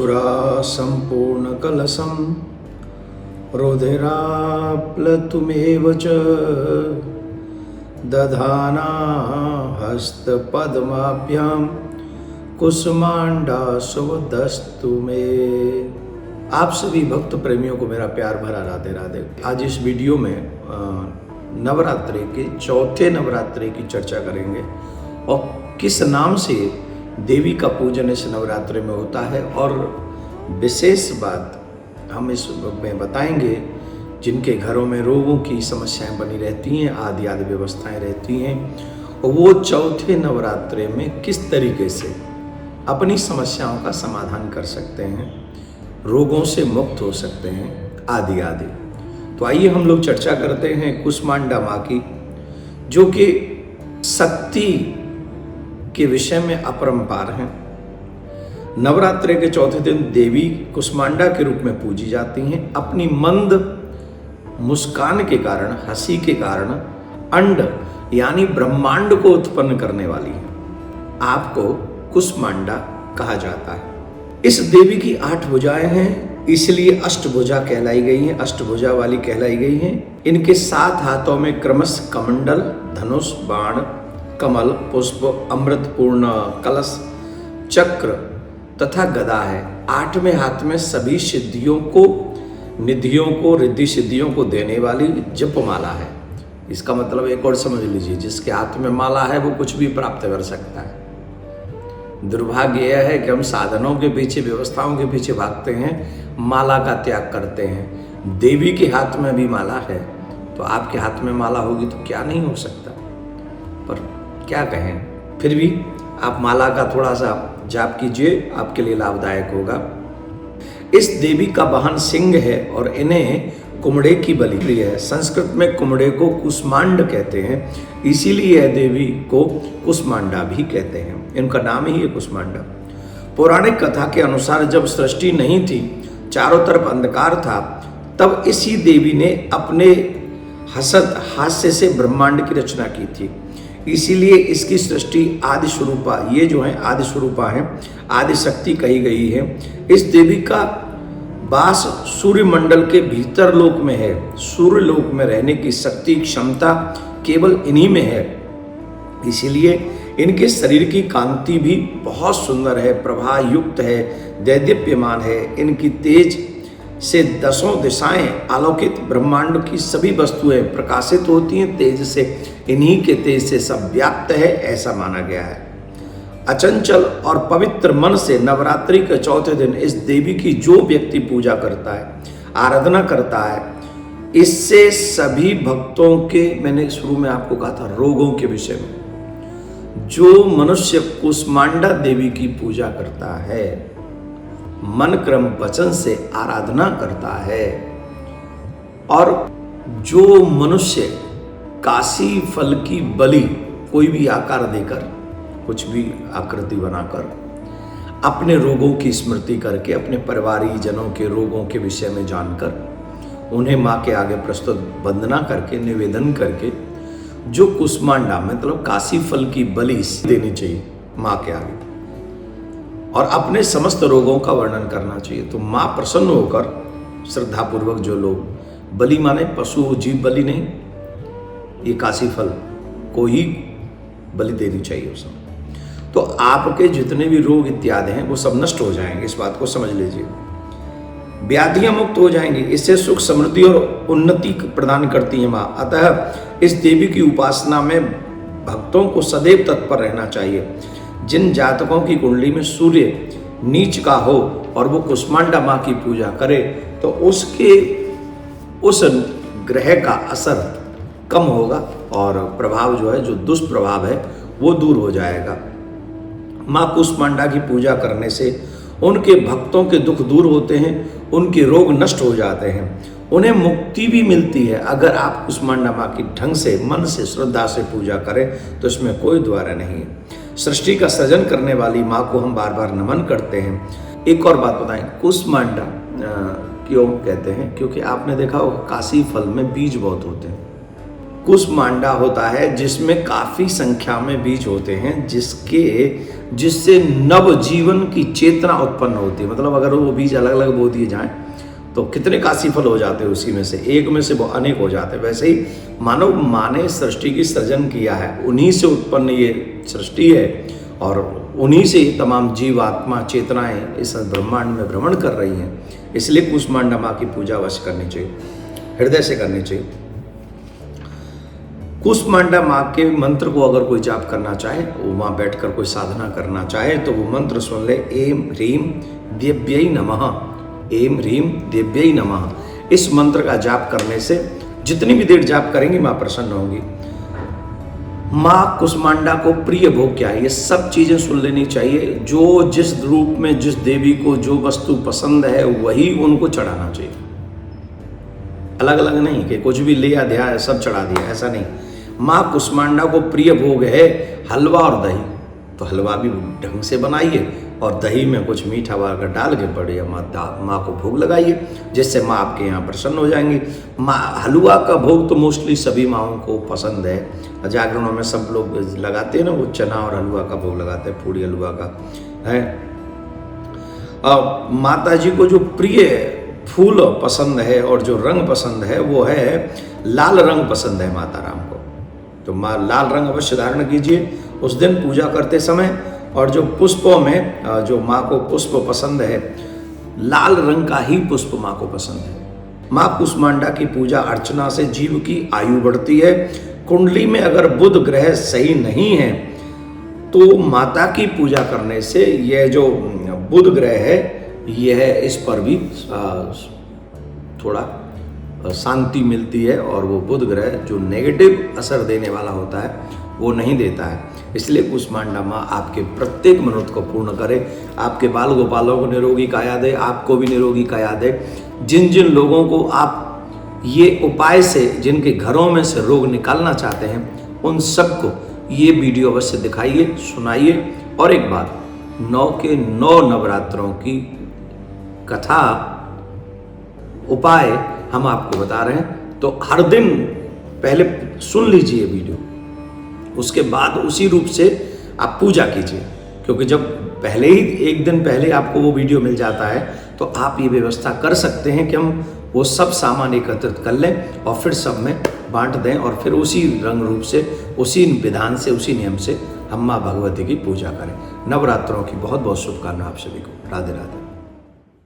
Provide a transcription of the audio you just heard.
क्षुरा संपूर्ण कलशं रुधिराप्लुतमेव च दधाना हस्तपद्माभ्यां कुसुमांडासुवदस्तु मे। आप सभी भक्त प्रेमियों को मेरा प्यार भरा राधे राधे। आज इस वीडियो में नवरात्रि के चौथे नवरात्रि की चर्चा करेंगे और किस नाम से देवी का पूजन इस नवरात्रि में होता है, और विशेष बात हम इस में बताएंगे जिनके घरों में रोगों की समस्याएं बनी रहती हैं, आदि आदि व्यवस्थाएं रहती हैं, और वो चौथे नवरात्रि में किस तरीके से अपनी समस्याओं का समाधान कर सकते हैं, रोगों से मुक्त हो सकते हैं, आदि आदि। तो आइए हम लोग चर्चा करते हैं कुसमांडा माँ की, जो कि शक्ति के विषय में अपरंपार हैं। नवरात्रि के चौथे दिन देवी कुसमांडा के रूप में पूजी जाती हैं। अपनी मंद मुस्कान के कारण, हंसी के कारण अंड यानी ब्रह्मांड को उत्पन्न करने वाली है। आपको कुसमांडा कहा जाता है। इस देवी की 8 भुजाएं हैं, इसलिए अष्टभुजा कहलाई गई हैं, अष्टभुजा वाली कहलाई गई हैं। इनके 7 हाथों में क्रमश कमंडल, धनुष, बाण, कमल, पुष्प, अमृतपूर्ण कलश, चक्र तथा गदा है। 8वें हाथ में सभी सिद्धियों को, निधियों को, रिद्धि सिद्धियों को देने वाली जपमाला है। इसका मतलब एक और समझ लीजिए, जिसके हाथ में माला है वो कुछ भी प्राप्त कर सकता है। दुर्भाग्य यह है कि हम साधनों के पीछे, व्यवस्थाओं के पीछे भागते हैं, माला का त्याग करते हैं। देवी के हाथ में भी माला है, तो आपके हाथ में माला होगी तो क्या नहीं हो सकता। पर क्या कहें, फिर भी आप माला का थोड़ा सा जाप कीजिए, आपके लिए लाभदायक होगा। इस देवी का वाहन सिंह है और इन्हें कुमड़े की बलि प्रिय है। संस्कृत में कुमड़े को कुसमांड कहते हैं, इसीलिए यह देवी को कुसमांडा भी कहते हैं। इनका नाम ही है कुसमांडा। पौराणिक कथा के अनुसार जब सृष्टि नहीं थी, चारों तरफ अंधकार था, तब इसी देवी ने अपने हसत हास्य से ब्रह्मांड की रचना की थी। इसीलिए इसकी सृष्टि आदि स्वरूपा, ये जो है आदि स्वरूपा है, आदि शक्ति कही गई है। इस देवी का वास सूर्य मंडल के भीतर लोक में है। सूर्य लोक में रहने की शक्ति, क्षमता केवल इन्हीं में है। इसीलिए इनके शरीर की कांति भी बहुत सुंदर है, प्रभा युक्त है, दैदीप्यमान है। इनकी तेज से 10 दिशाएं आलोकित, ब्रह्मांड की सभी वस्तुएं प्रकाशित होती हैं तेज से। इन्हीं के तेज से सब व्याप्त है, ऐसा माना गया है। अचंचल और पवित्र मन से नवरात्रि के चौथे दिन इस देवी की जो व्यक्ति पूजा करता है, आराधना करता है, इससे सभी भक्तों के, मैंने शुरू में आपको कहा था रोगों के विषय में, जो मनुष्य कुसमांडा देवी की पूजा करता है, मन क्रम वचन से आराधना करता है, और जो मनुष्य काशी फल की बलि कोई भी आकार देकर, कुछ भी आकृति बनाकर, अपने रोगों की स्मृति करके, अपने परिवारी जनों के रोगों के विषय में जानकर, उन्हें माँ के आगे प्रस्तुत वंदना करके, निवेदन करके, जो कुसमांडा मतलब काशी फल की बलि देनी चाहिए माँ के आगे, और अपने समस्त रोगों का वर्णन करना चाहिए। तो माँ प्रसन्न होकर श्रद्धापूर्वक जो लोग, बलि माने पशु जीव बलि नहीं, ये काशी फल को ही बलि देनी चाहिए उस समय। तो आपके जितने भी रोग इत्यादि हैं वो सब नष्ट हो जाएंगे, इस बात को समझ लीजिए। व्याधियां मुक्त हो जाएंगी, इससे सुख, समृद्धि और उन्नति प्रदान करती है माँ। अतः इस देवी की उपासना में भक्तों को सदैव तत्पर रहना चाहिए। जिन जातकों की कुंडली में सूर्य नीच का हो और वो कुसमांडा माँ की पूजा करे, तो उस ग्रह का असर कम होगा और प्रभाव जो है, जो दुष्प्रभाव है, वो दूर हो जाएगा। माँ कुसमांडा की पूजा करने से उनके भक्तों के दुख दूर होते हैं, उनके रोग नष्ट हो जाते हैं, उन्हें मुक्ति भी मिलती है। अगर आप कुसमांडा माँ की ढंग से, मन से, श्रद्धा से पूजा करें तो इसमें कोई द्वारा नहीं है। सृष्टि का सृजन करने वाली माँ को हम बार बार नमन करते हैं। एक और बात बताएं, कुसमांडा क्यों कहते हैं? क्योंकि आपने देखा होगा काशी फल में बीज बहुत होते हैं। कुसमांडा होता है जिसमें काफ़ी संख्या में बीज होते हैं, जिससे नव जीवन की चेतना उत्पन्न होती है। मतलब अगर वो बीज अलग अलग बो दिए जाएं तो कितने काशी फल हो जाते हैं, उसी में से एक में से वो अनेक हो जाते हैं। वैसे ही मानव माँ ने सृष्टि की सृजन किया है, उन्हीं से उत्पन्न ये सृष्टि है और उन्हीं से तमाम जीव आत्मा चेतनाएं इस ब्रह्मांड में भ्रमण कर रही हैं। इसलिए कुसमांडा माँ की पूजा अवश्य करनी चाहिए, हृदय से करनी चाहिए। कुसमांडा माँ के मंत्र को अगर कोई जाप करना चाहे, वो वहाँ बैठकर कोई साधना करना चाहे तो वो मंत्र सुन ले, एम ह्रीम देव्यै नमः, एम ह्रीम देव्यै नमः। इस मंत्र का जाप करने से जितनी भी देर जाप करेंगी माँ प्रसन्न होंगी। माँ कुसमांडा को प्रिय भोग क्या है, ये सब चीजें सुन लेनी चाहिए। जो जिस रूप में जिस देवी को जो वस्तु पसंद है वही उनको चढ़ाना चाहिए। अलग अलग नहीं कि कुछ भी लिया दिया सब चढ़ा दिया, ऐसा नहीं। माँ कुसमांडा को प्रिय भोग है हलवा और दही, तो हलवा भी ढंग से बनाइए और दही में कुछ मीठा वाला डाल के बढ़िया माँ को भोग लगाइए, जिससे माँ आपके यहाँ प्रसन्न हो जाएंगी। माँ हलवा का भोग तो मोस्टली सभी माँओं को पसंद है। जागरणों में सब लोग लगाते हैं ना, वो चना और हलवा का भोग लगाते हैं, पूड़ी हलवा का है। माता जी को जो प्रिय फूल पसंद है और जो रंग पसंद है वो है लाल रंग पसंद है माता राम को। तो माँ लाल रंग अवश्य धारण कीजिए उस दिन पूजा करते समय। और जो पुष्पों में जो माँ को पुष्प पसंद है, लाल रंग का ही पुष्प माँ को पसंद है। माँ कुसमांडा की पूजा अर्चना से जीव की आयु बढ़ती है। कुंडली में अगर बुध ग्रह सही नहीं है तो माता की पूजा करने से यह जो बुध ग्रह है यह इस पर भी थोड़ा शांति मिलती है और वो बुध ग्रह जो नेगेटिव असर देने वाला होता है वो नहीं देता है। इसलिए कुसमांडा माँ आपके प्रत्येक मनोरथ को पूर्ण करे, आपके बाल गोपालों को निरोगी काया दे, आपको भी निरोगी काया दे। जिन जिन लोगों को आप ये उपाय से जिनके घरों में से रोग निकालना चाहते हैं उन सबको ये वीडियो अवश्य दिखाइए, सुनाइए। और एक बात, 9 के 9 नवरात्रों की कथा उपाय हम आपको बता रहे हैं, तो हर दिन पहले सुन लीजिए वीडियो, उसके बाद उसी रूप से आप पूजा कीजिए। क्योंकि जब पहले ही एक दिन पहले आपको वो वीडियो मिल जाता है तो आप ये व्यवस्था कर सकते हैं कि हम वो सब सामान एकत्रित कर लें और फिर सब में बांट दें और फिर उसी रंग रूप से, उसी विधान से, उसी नियम से हम माँ भगवती की पूजा करें। नवरात्रों की बहुत बहुत शुभकामनाएं आप सभी को। राधे राधे।